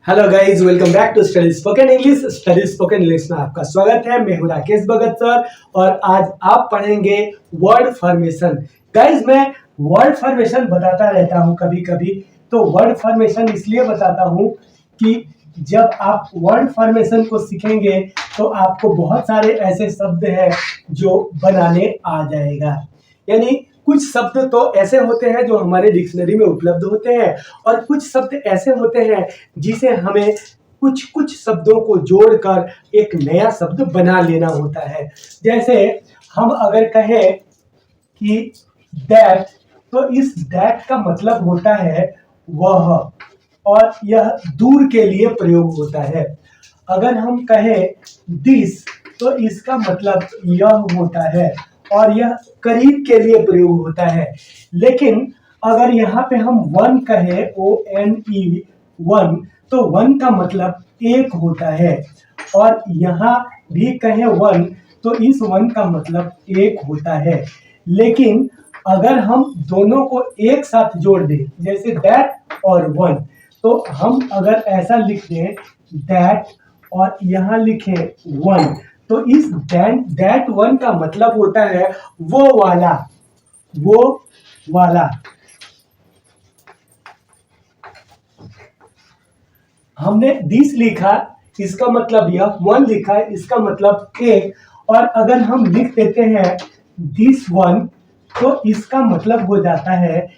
Hello guys, welcome back to study spoken English. Study spoken English में आपका स्वागत है। मैं हूं राकेश भगत सर और आज आप पढ़ेंगे वर्ड फॉर्मेशन। गाइस, मैं वर्ड फॉर्मेशन बताता रहता हूं कभी कभी, तो वर्ड फॉर्मेशन इसलिए बताता हूं कि जब आप वर्ड फॉर्मेशन को सीखेंगे तो आपको बहुत सारे ऐसे शब्द हैं जो बनाने आ जाएगा। यानी कुछ शब्द तो ऐसे होते हैं जो हमारे डिक्शनरी में उपलब्ध होते हैं और कुछ शब्द ऐसे होते हैं जिसे हमें कुछ कुछ शब्दों को जोड़कर एक नया शब्द बना लेना होता है। जैसे हम अगर कहें कि दैट, तो इस दैट का मतलब होता है वह, और यह दूर के लिए प्रयोग होता है। अगर हम कहें दिस, तो इसका मतलब यह होता है और यह करीब के लिए प्रयोग होता है। लेकिन अगर यहाँ पे हम वन कहें, ONE, वन, तो वन का मतलब एक होता है, और यहाँ भी कहें वन, तो इस वन का मतलब एक होता है। लेकिन अगर हम दोनों को एक साथ जोड़ दें, जैसे दैट और वन, तो हम अगर ऐसा लिख दें दैट और यहाँ लिखें वन, तो इस दैट वन का मतलब होता है वो वाला, वो वाला। हमने दिस लिखा, इसका मतलब यह, वन लिखा है, इसका मतलब एक, और अगर हम लिख देते हैं दिस वन, तो इसका मतलब हो जाता है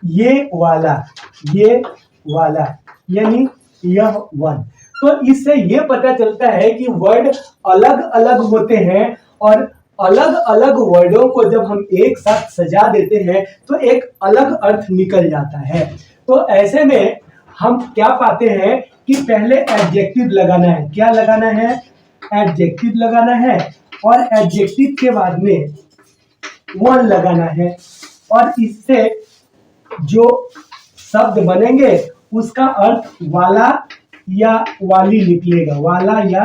ये वाला, ये वाला, यानी यह वन। तो इससे ये पता चलता है कि वर्ड अलग अलग होते हैं और अलग अलग वर्डों को जब हम एक साथ सजा देते हैं तो एक अलग अर्थ निकल जाता है। तो ऐसे में हम क्या पाते हैं कि पहले एडजेक्टिव लगाना है। क्या लगाना है? एडजेक्टिव लगाना है, और एडजेक्टिव के बाद में वन लगाना है, और इससे जो शब्द बनेंगे उसका अर्थ वाला या वाली निकलेगा, वाला या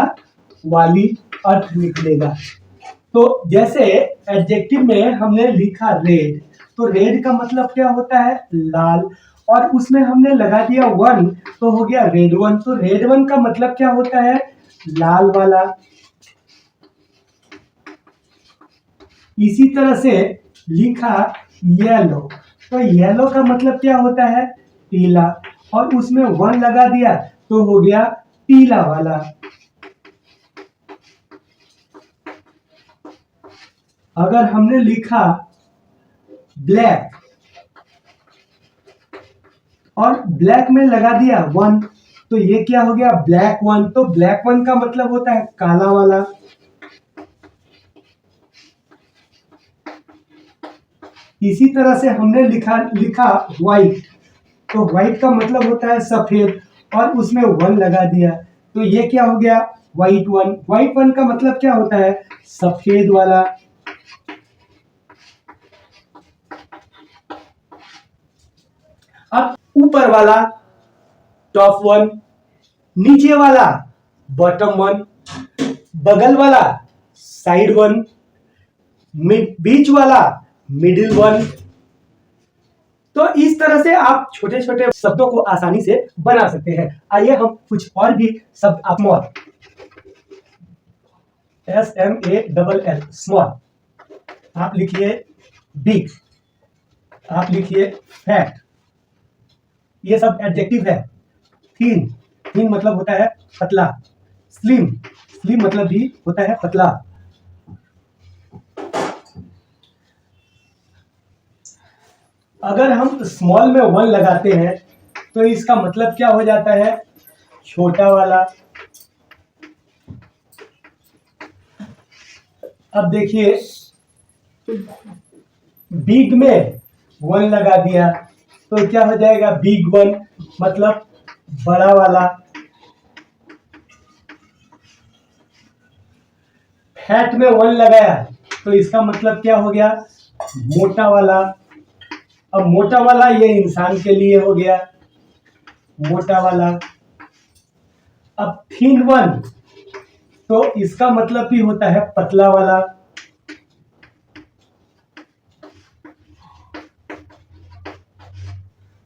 वाली अर्थ निकलेगा। तो जैसे एडजेक्टिव में हमने लिखा रेड, तो रेड का मतलब क्या होता है? लाल, और उसमें हमने लगा दिया वन, तो हो गया रेड वन। तो रेड वन का मतलब क्या होता है? लाल वाला। इसी तरह से लिखा येलो, तो येलो का मतलब क्या होता है? पीला, और उसमें वन लगा दिया तो हो गया पीला वाला। अगर हमने लिखा ब्लैक और ब्लैक में लगा दिया वन, तो ये क्या हो गया? Black one. तो ब्लैक वन का मतलब होता है काला वाला। इसी तरह से हमने लिखा व्हाइट, तो व्हाइट का मतलब होता है सफेद, और उसमें वन लगा दिया, तो ये क्या हो गया? White one. व्हाइट वन का मतलब क्या होता है? सफेद वाला। अब ऊपर वाला टॉप वन, नीचे वाला बॉटम वन, बगल वाला साइड वन, बीच वाला मिडिल वन। तो इस तरह से आप छोटे छोटे शब्दों को आसानी से बना सकते हैं। आइए हम कुछ और भी शब्द, आप स्मॉल, SMALL, स्मॉल, आप लिखिए बिग, आप लिखिए फैट, ये सब एडजेक्टिव है। थीन, थीन मतलब होता है पतला। स्लिम, स्लिम मतलब भी होता है पतला। अगर हम स्मॉल में वन लगाते हैं तो इसका मतलब क्या हो जाता है? छोटा वाला। अब देखिए, बिग में वन लगा दिया तो क्या हो जाएगा? बिग वन, मतलब बड़ा वाला। फैट में वन लगाया तो इसका मतलब क्या हो गया? मोटा वाला। अब मोटा वाला ये इंसान के लिए हो गया, मोटा वाला। अब थिन वन, तो इसका मतलब भी होता है पतला वाला।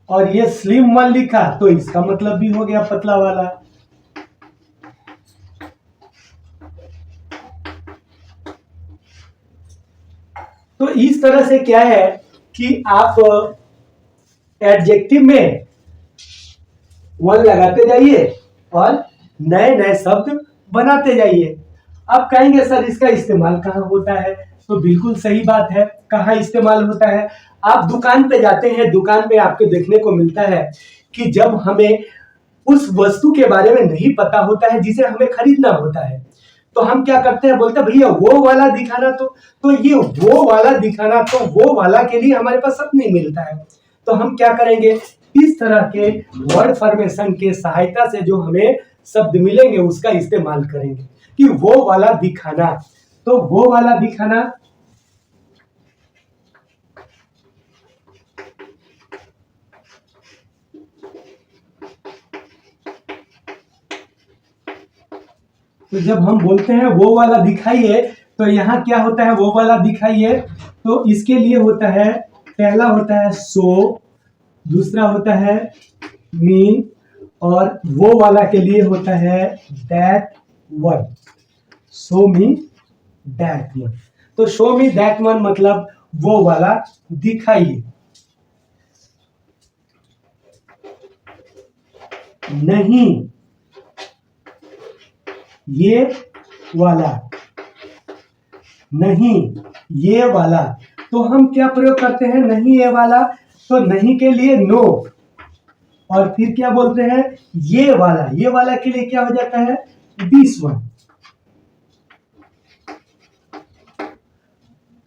और ये स्लिम वन लिखा तो इसका मतलब भी हो गया पतला वाला। तो इस तरह से क्या है कि आप एडजेक्टिव में वन लगाते जाइए और नए नए शब्द बनाते जाइए। आप कहेंगे सर इसका इस्तेमाल कहाँ होता है, तो बिल्कुल सही बात है, कहाँ इस्तेमाल होता है। आप दुकान पे जाते हैं, दुकान पे आपको देखने को मिलता है कि जब हमें उस वस्तु के बारे में नहीं पता होता है जिसे हमें खरीदना होता है, तो हम क्या करते हैं, बोलते हैं भैया वो वाला दिखाना। तो ये वो वाला दिखाना, तो वो वाला के लिए हमारे पास सब नहीं मिलता है। तो हम क्या करेंगे, इस तरह के वर्ड फॉर्मेशन के सहायता से जो हमें शब्द मिलेंगे उसका इस्तेमाल करेंगे कि वो वाला दिखाना। तो वो वाला दिखाना तो जब हम बोलते हैं वो वाला दिखाइए, तो यहाँ क्या होता है, वो वाला दिखाइए, तो इसके लिए होता है, पहला होता है सो, दूसरा होता है मी, और वो वाला के लिए होता है that one. Show me that one. तो शो मी दैट वन मतलब वो वाला दिखाइए। नहीं ये वाला, नहीं ये वाला। तो हम क्या प्रयोग करते हैं, नहीं ये वाला, तो नहीं के लिए नो, और फिर क्या बोलते हैं, ये वाला। ये वाला के लिए क्या हो जाता है, दिस वन।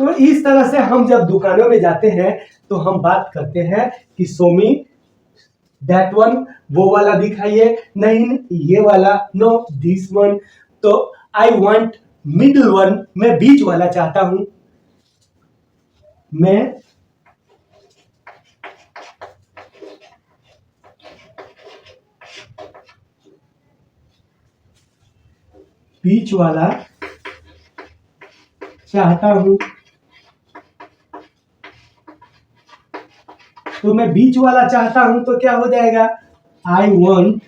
तो इस तरह से हम जब दुकानों में जाते हैं तो हम बात करते हैं कि सोमी दैट वन, वो वाला दिखाइए, नहीं ये वाला, नो दिस वन। तो आई वांट मिडिल वन, मैं बीच वाला चाहता हूं, मैं बीच वाला चाहता हूं। तो मैं बीच वाला चाहता हूं तो क्या हो जाएगा, आई वांट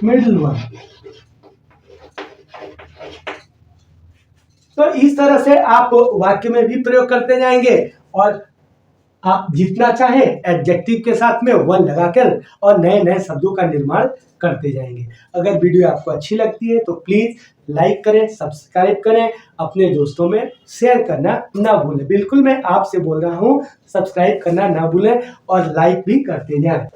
मिडिल वन। तो इस तरह से आप वाक्य में भी प्रयोग करते जाएंगे और आप जितना चाहें एडजेक्टिव के साथ में वन लगाकर और नए नए शब्दों का निर्माण करते जाएंगे। अगर वीडियो आपको अच्छी लगती है तो प्लीज लाइक करें, सब्सक्राइब करें, अपने दोस्तों में शेयर करना ना भूलें। बिल्कुल मैं आपसे बोल रहा हूं, सब्सक्राइब करना ना भूलें और लाइक भी करते जाएं।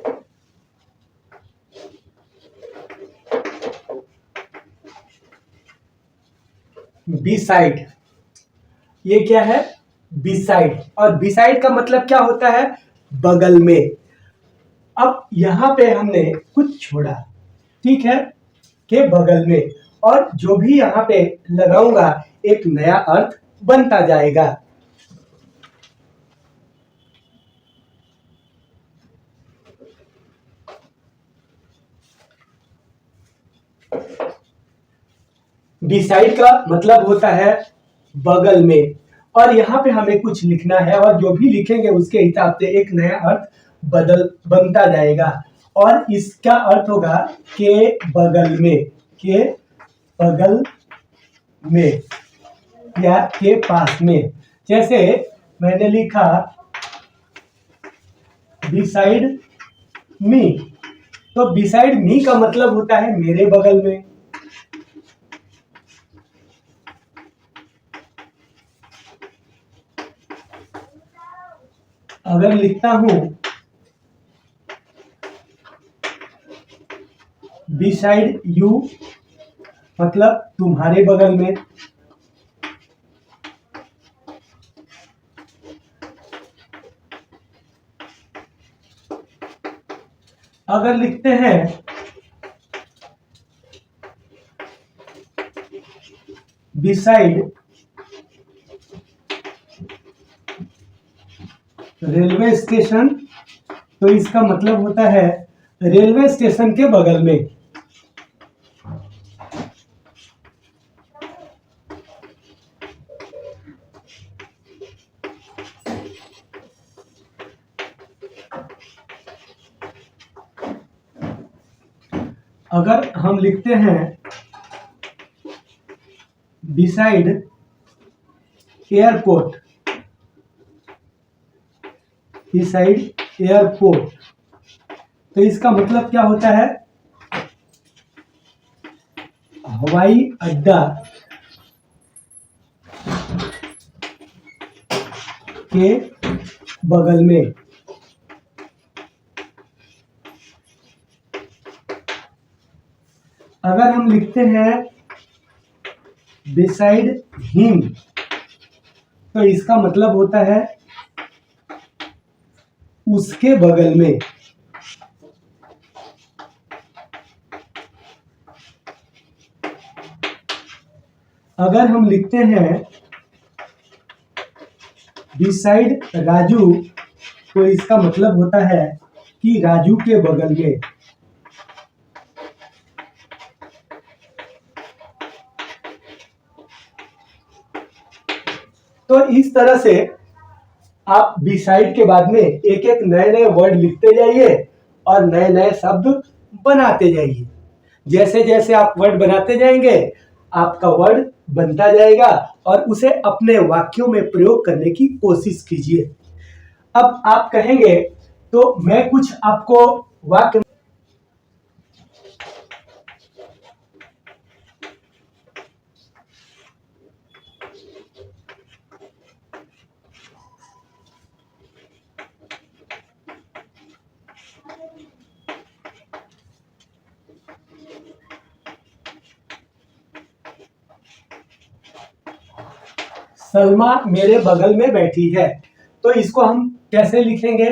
बिसाइड, ये क्या है, बिसाइड। और बिसाइड का मतलब क्या होता है, बगल में। अब यहां पे हमने कुछ छोड़ा, ठीक है, के बगल में, और जो भी यहां पे लगाऊंगा एक नया अर्थ बनता जाएगा। बिसाइड का मतलब होता है बगल में, और यहाँ पे हमें कुछ लिखना है और जो भी लिखेंगे उसके हिसाब से एक नया अर्थ बनता जाएगा। और इसका अर्थ होगा के बगल में, के बगल में या के पास में। जैसे मैंने लिखा बिसाइड मी, तो बिसाइड मी का मतलब होता है मेरे बगल में। अगर लिखता हूं बिसाइड यू, मतलब तुम्हारे बगल में। अगर लिखते हैं बिसाइड रेलवे स्टेशन, तो इसका मतलब होता है रेलवे स्टेशन के बगल में। अगर हम लिखते हैं बिसाइड एयरपोर्ट, बिसाइड एयरपोर्ट। तो इसका मतलब क्या होता है? हवाई अड्डा के बगल में। अगर हम लिखते हैं बिसाइड हिम, तो इसका मतलब होता है उसके बगल में। अगर हम लिखते हैं बिसाइड राजू, तो इसका मतलब होता है कि राजू के बगल में। तो इस तरह से आप बिसाइड के बाद में एक एक नए नए वर्ड लिखते जाइए और नए नए शब्द बनाते जाइए। जैसे जैसे आप वर्ड बनाते जाएंगे आपका वर्ड बनता जाएगा और उसे अपने वाक्यों में प्रयोग करने की कोशिश कीजिए। अब आप कहेंगे तो मैं कुछ आपको वाक्य सलमा मेरे बगल में बैठी है, तो इसको हम कैसे लिखेंगे?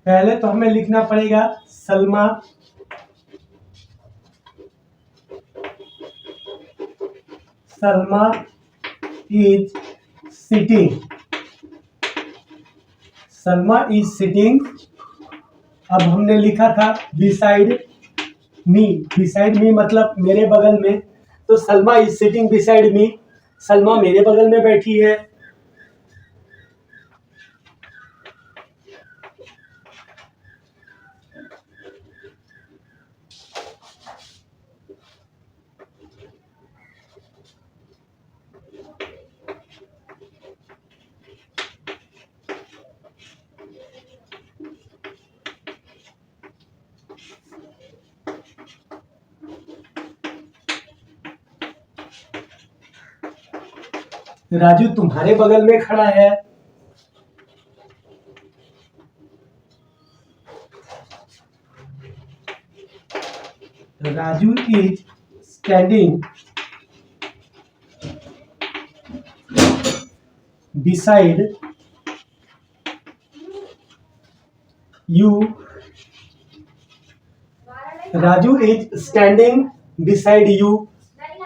पहले तो हमें लिखना पड़ेगा Salma Salma is sitting, Salma is sitting. अब हमने लिखा था बिसाइड मी, बिसाइड मी मतलब मेरे बगल में, तो Salma is sitting beside me, Salma मेरे बगल में बैठी है। राजू तुम्हारे बगल में खड़ा है। Raju is standing beside you, Raju is standing beside you,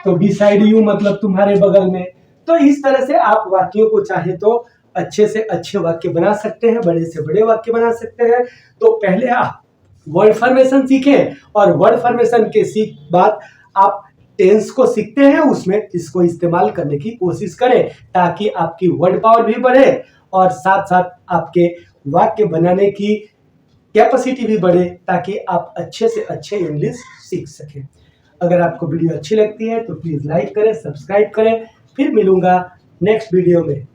तो बिसाइड यू मतलब तुम्हारे बगल में। तो इस तरह से आप वाक्यों को चाहे तो अच्छे से अच्छे वाक्य बना सकते हैं, बड़े से बड़े वाक्य बना सकते हैं। तो पहले आप वर्ड फॉर्मेशन सीखें और वर्ड फॉर्मेशन के सीख बाद आप टेंस को सीखते हैं, उसमें इसको इस्तेमाल करने की कोशिश करें ताकि आपकी वर्ड पावर भी बढ़े और साथ साथ आपके वाक्य बनाने की कैपेसिटी भी बढ़े ताकि आप अच्छे से अच्छे इंग्लिश सीख सकें। अगर आपको वीडियो अच्छी लगती है तो प्लीज़ लाइक करें, सब्सक्राइब करें। फिर मिलूंगा नेक्स्ट वीडियो में।